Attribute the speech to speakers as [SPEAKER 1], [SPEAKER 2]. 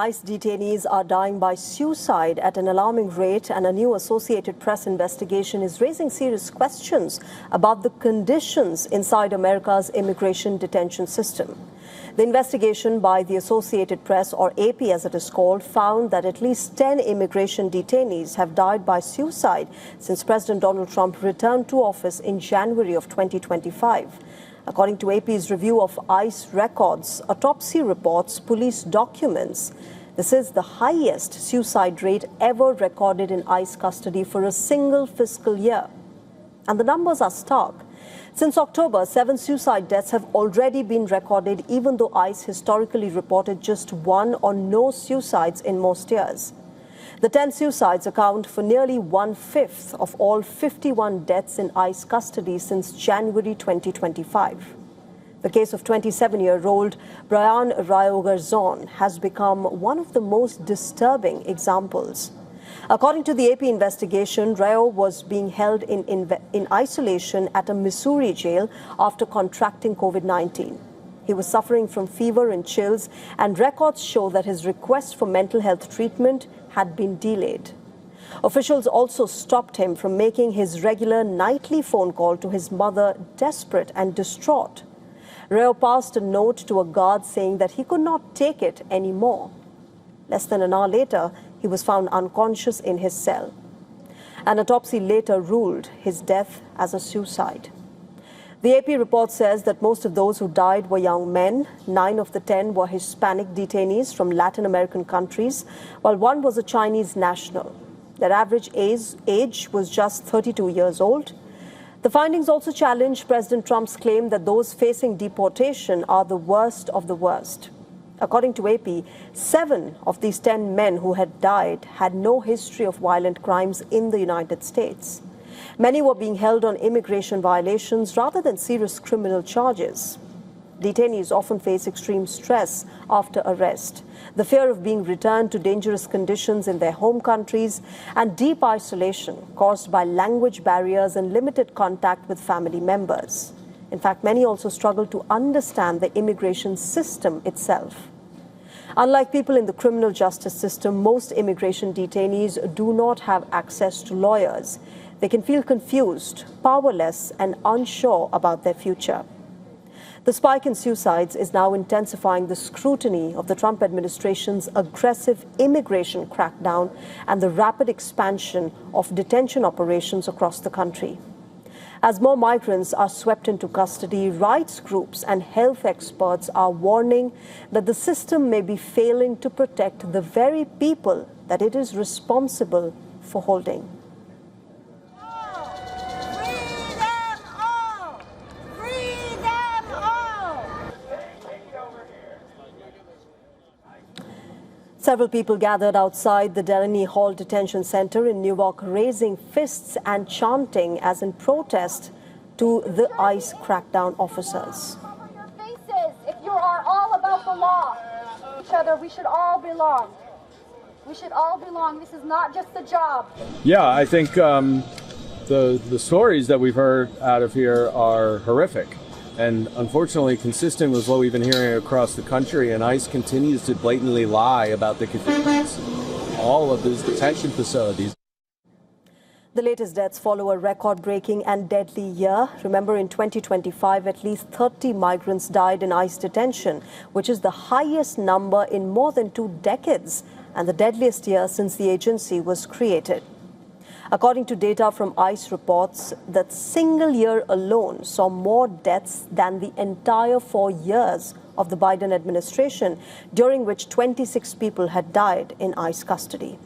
[SPEAKER 1] ICE detainees are dying by suicide at an alarming rate, and a new Associated Press investigation is raising serious questions about the conditions inside America's immigration detention system. The investigation by the Associated Press, or AP as it is called, found that at least 10 immigration detainees have died by suicide since President Donald Trump returned to office in January of 2025. According to AP's review of ICE records, autopsy reports, police documents, this is the highest suicide rate ever recorded in ICE custody for a single fiscal year. And the numbers are stark. Since October, 7 suicide deaths have already been recorded, even though ICE historically reported just 1 or no suicides in most years. The 10 suicides account for nearly 1/5 of all 51 deaths in ICE custody since January 2025. The case of 27-year-old Brian Rayo has become one of the most disturbing examples. According to the AP investigation, Rayo was being held in isolation at a Missouri jail after contracting COVID-19. He was suffering from fever and chills, and records show that his request for mental health treatment had been delayed. Officials also stopped him from making his regular nightly phone call to his mother, desperate and distraught. Rayo passed a note to a guard saying that he could not take it anymore. Less than an hour later, he was found unconscious in his cell. An autopsy later ruled his death as a suicide. The AP report says that most of those who died were young men. 9 of the 10 were Hispanic detainees from Latin American countries, while 1 was a Chinese national. Their average age was just 32 years old. The findings also challenge President Trump's claim that those facing deportation are the worst of the worst. According to AP, 7 of these 10 men who had died had no history of violent crimes in the United States. Many were being held on immigration violations rather than serious criminal charges. Detainees often face extreme stress after arrest, the fear of being returned to dangerous conditions in their home countries, and deep isolation caused by language barriers and limited contact with family members. In fact, many also struggle to understand the immigration system itself. Unlike people in the criminal justice system, most immigration detainees do not have access to lawyers. They can feel confused, powerless, and unsure about their future. The spike in suicides is now intensifying the scrutiny of the Trump administration's aggressive immigration crackdown and the rapid expansion of detention operations across the country. As more migrants are swept into custody, rights groups and health experts are warning that the system may be failing to protect the very people that it is responsible for holding. Several people gathered outside the Detainees Hall Detention Center in Newark, raising fists and chanting as in protest to the ICE crackdown officers.
[SPEAKER 2] Cover your faces if you are all about the law. Each other, we should all belong. We should all belong. This is not just a job.
[SPEAKER 3] Yeah, I think the stories that we've heard out of here are horrific. And unfortunately consistent with what we've been hearing across the country, and ICE continues to blatantly lie about the conditions of all of these detention facilities.
[SPEAKER 1] The latest deaths follow a record-breaking and deadly year. Remember, in 2025, at least 30 migrants died in ICE detention, which is the highest number in more than 2 decades and the deadliest year since the agency was created. According to data from ICE reports, that single year alone saw more deaths than the entire 4 years of the Biden administration, during which 26 people had died in ICE custody.